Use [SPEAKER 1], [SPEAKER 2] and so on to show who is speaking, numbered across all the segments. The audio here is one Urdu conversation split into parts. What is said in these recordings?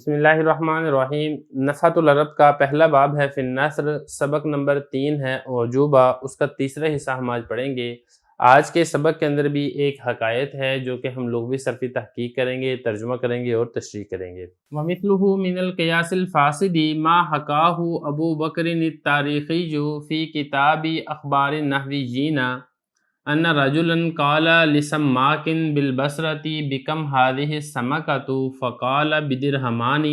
[SPEAKER 1] بسم اللہ الرحمن الرحیم۔ نفحۃ العرب کا پہلا باب ہے فی النثر، سبق نمبر 3 ہے عجوبہ، اس کا تیسرا حصہ ہم آج پڑھیں گے۔ آج کے سبق کے اندر بھی ایک حکایت ہے جو کہ ہم لوگ بھی صرفی تحقیق کریں گے، ترجمہ کریں گے اور تشریح کریں گے۔ وَمِثْلُهُ مِنَ الْقِيَاسِ الْفَاسِدِ مَا حَكَاهُ أَبُو بَكْرٍ التَّارِيخِيُّ فِي كِتَابِ أَخْبَارِ النَّحْوِيِّينَ أن رجلا قال لسماك بالبصرة بكم هذه السمكة فقال بدرهمان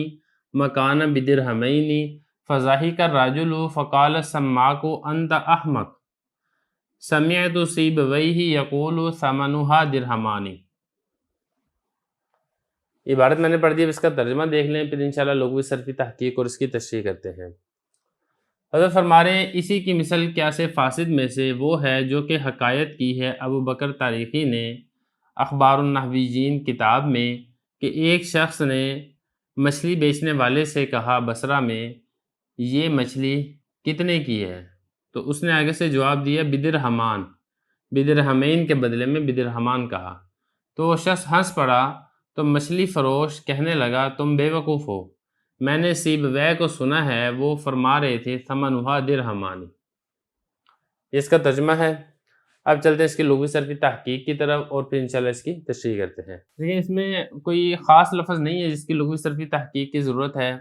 [SPEAKER 1] مكان بدرهمين فضحك الرجل فقال السماك أنت أحمق سمعت سيبويه يقول ثمنها درهمان۔ عبارت میں نے پڑھ دی، اب اس کا ترجمہ دیکھ لیں، پھر انشاءاللہ لوگ بھی صرفی تحقیق اور اس کی تشریح کرتے ہیں۔ حضرت فرما رہے ہیں اسی کی مثل قیاس فاسد میں سے وہ ہے جو کہ حکایت کی ہے ابو بکر تاریخی نے اخبار النحویین کتاب میں کہ ایک شخص نے مچھلی بیچنے والے سے کہا بصرہ میں، یہ مچھلی کتنے کی ہے؟ تو اس نے آگے سے جواب دیا بدرہمان، بدرہمین کے بدلے میں بدرہمان کہا۔ تو وہ شخص ہنس پڑا تو مچھلی فروش کہنے لگا تم بے وقوف ہو، میں نے سیبویہ کو سنا ہے وہ فرما رہے تھے ثمنھا درہمان۔ اس کا ترجمہ ہے۔ اب چلتے ہیں اس کی لغوی صرفی تحقیق کی طرف اور پھر انشاءاللہ اس کی تشریح کرتے ہیں۔ لیکن اس میں کوئی خاص لفظ نہیں ہے جس کی لغوی صرفی تحقیق کی ضرورت ہے۔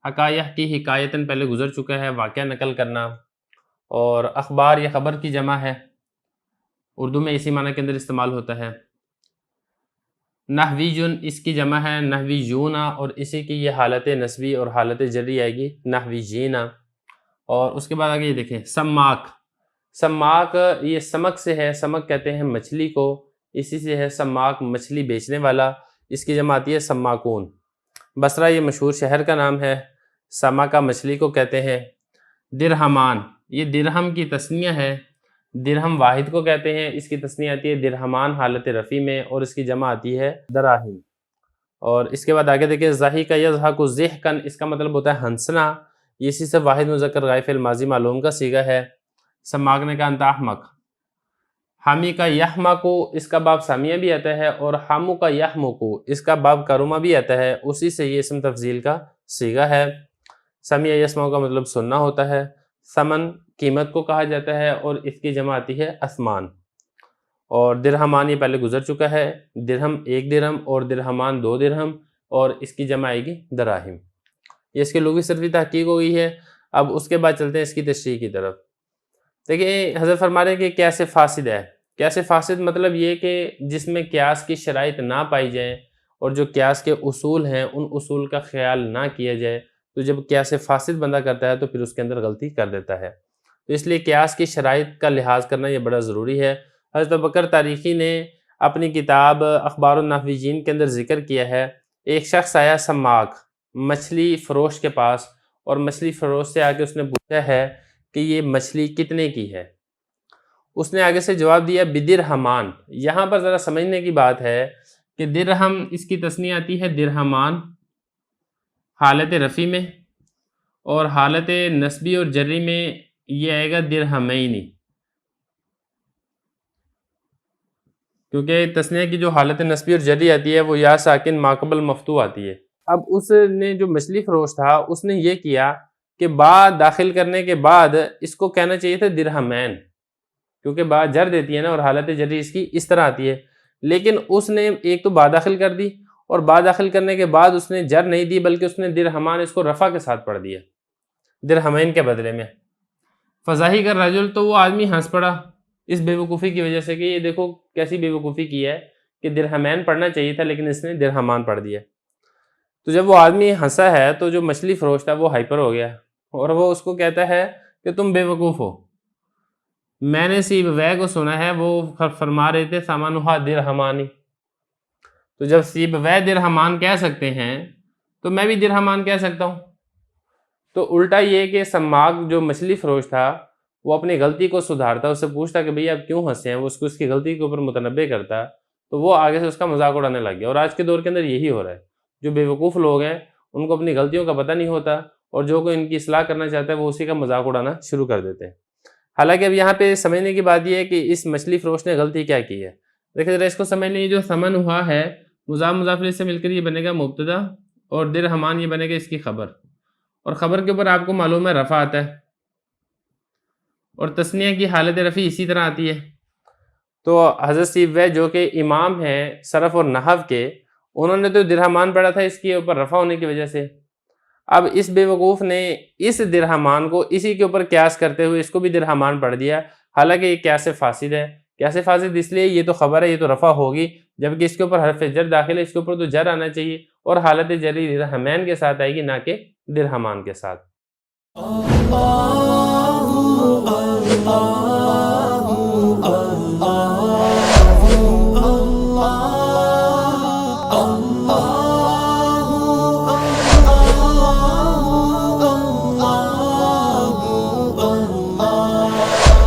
[SPEAKER 1] حکایہ کی حکایتاً پہلے گزر چکا ہے، واقعہ نقل کرنا، اور اخبار یا خبر کی جمع ہے، اردو میں اسی معنی کے اندر استعمال ہوتا ہے۔ نحویجن اس کی جمع ہے نحویجون، اور اسی کی یہ حالت نسبی اور حالت جری آئے گی نحویجین۔ اور اس کے بعد آگے یہ دیکھیں سماک، سماک یہ سمک سے ہے، سمک کہتے ہیں مچھلی کو، اسی سے ہے سماک مچھلی بیچنے والا، اس کی جمع آتی ہے سماکون۔ بصرہ یہ مشہور شہر کا نام ہے، سماکہ مچھلی کو کہتے ہیں۔ درہمان یہ درہم کی تثنیہ ہے، درہم واحد کو کہتے ہیں، اس کی تثنیہ آتی ہے درہمان حالت رفع میں، اور اس کی جمع آتی ہے دراہم۔ اور اس کے بعد آگے دیکھیں ضحک یضحک ضحکا، اس کا مطلب ہوتا ہے ہنسنا، یہ اسی سے واحد مذکر غائب فعل ماضی معلوم کا صیغہ ہے۔ سماک نے کہا انت احمق۔ حامی کا یحمقو، اس کا باب سامیہ بھی آتا ہے، اور حامو کا یحمقو، اس کا باب کرومہ بھی آتا ہے، اسی سے یہ اسم تفضیل کا صیغہ ہے۔ سمیع یسمعو کا مطلب سننا ہوتا ہے۔ ثمن قیمت کو کہا جاتا ہے، اور اس کی جمع آتی ہے اثمان۔ اور درہمان یہ پہلے گزر چکا ہے، درہم 1 درہم اور درہمان 2 درہم، اور اس کی جمع آئے گی دراہم۔ یہ اس کی لغوی صرفی تحقیق ہو گئی ہے۔ اب اس کے بعد چلتے ہیں اس کی تشریح کی طرف۔ دیکھیں حضرت فرما رہے ہیں کہ قیاس فاسد ہے۔ قیاس فاسد مطلب یہ کہ جس میں قیاس کی شرائط نہ پائی جائیں، اور جو قیاس کے اصول ہیں ان اصول کا خیال نہ کیا جائے، تو جب قیاس فاسد بندہ کرتا ہے تو پھر اس کے اندر غلطی کر دیتا ہے۔ تو اس لیے قیاس کی شرائط کا لحاظ کرنا یہ بڑا ضروری ہے۔ حضرت بکر تاریخی نے اپنی کتاب اخبار النحویین کے اندر ذکر کیا ہے، ایک شخص آیا سماک مچھلی فروش کے پاس، اور مچھلی فروش سے آ کے اس نے پوچھا ہے کہ یہ مچھلی کتنے کی ہے؟ اس نے آگے سے جواب دیا بدرہمان۔ یہاں پر ذرا سمجھنے کی بات ہے کہ درہم اس کی تثنیہ آتی ہے درہمان حالت رفع میں، اور حالت نسبی اور جری میں یہ آئے گا درہمینی، کیونکہ تثنیہ کی جو حالت نسبی اور جری آتی ہے وہ یا ساکن ماقبل مفتوح آتی ہے۔ اب اس نے جو مچھلی فروش تھا اس نے یہ کیا کہ با داخل کرنے کے بعد اس کو کہنا چاہیے تھا درہمین، کیونکہ با جر دیتی ہے نا، اور حالت جری اس کی اس طرح آتی ہے، لیکن اس نے ایک تو با داخل کر دی، اور با داخل کرنے کے بعد اس نے جر نہیں دی بلکہ اس نے درہمان اس کو رفع کے ساتھ پڑھ دیا درہمین کے بدلے میں۔ فضحک الرجل، تو وہ آدمی ہنس پڑا اس بے وقوفی کی وجہ سے کہ یہ دیکھو کیسی بے وقوفی کی ہے کہ درہمین پڑھنا چاہیے تھا لیکن اس نے درہمان پڑھ دیا۔ تو جب وہ آدمی ہنسا ہے تو جو مچھلی فروش تھا وہ ہائپر ہو گیا، اور وہ اس کو کہتا ہے کہ تم بے وقوف ہو، میں نے سیبویہ کو سنا ہے وہ فرما رہے تھے ثمنھا درہمانی۔ تو جب سیبویہ درہمان کہہ سکتے ہیں تو میں بھی درہمان کہہ سکتا ہوں۔ تو الٹا یہ کہ سماک جو مچھلی فروش تھا وہ اپنی غلطی کو سدھارتا، اس سے پوچھتا کہ بھئی آپ کیوں ہنسے ہیں، وہ اس کو اس کی غلطی کے اوپر متنبہ کرتا، تو وہ آگے سے اس کا مذاق اڑانے لگ گیا۔ اور آج کے دور کے اندر یہی ہو رہا ہے، جو بے وقوف لوگ ہیں ان کو اپنی غلطیوں کا پتہ نہیں ہوتا، اور جو کوئی ان کی اصلاح کرنا چاہتا ہے وہ اسی کا مذاق اڑانا شروع کر دیتے ہیں۔ حالانکہ اب یہاں پہ سمجھنے کی بات یہ ہے کہ اس مچھلی فروش نے غلطی کیا کی ہے۔ دیکھیں ذرا اس کو سمجھ لیں، جو ثمن ہوا ہے مضاف مضاف الیہ سے مل کر یہ بنے گا مبتدا، اور درہمان یہ بنے گا اس کی خبر، اور خبر کے اوپر آپ کو معلوم ہے رفع آتا ہے، اور تثنیہ کی حالت رفع اسی طرح آتی ہے۔ تو حضرت سیبویہ جو کہ امام ہیں صرف اور نحو کے، انہوں نے تو درہمان پڑھا تھا اس کے اوپر رفع ہونے کی وجہ سے۔ اب اس بے وقوف نے اس درہمان کو اسی کے اوپر قیاس کرتے ہوئے اس کو بھی درہمان پڑھ دیا، حالانکہ یہ قیاس فاسد ہے۔ قیاس فاسد اس لیے یہ تو خبر ہے، یہ تو رفع ہوگی، جبکہ اس کے اوپر حرف جر داخل ہے، اس کے اوپر تو جر آنا چاہیے، اور حالت جری درہمین کے ساتھ آئے گی نہ کہ درہمان کے ساتھ۔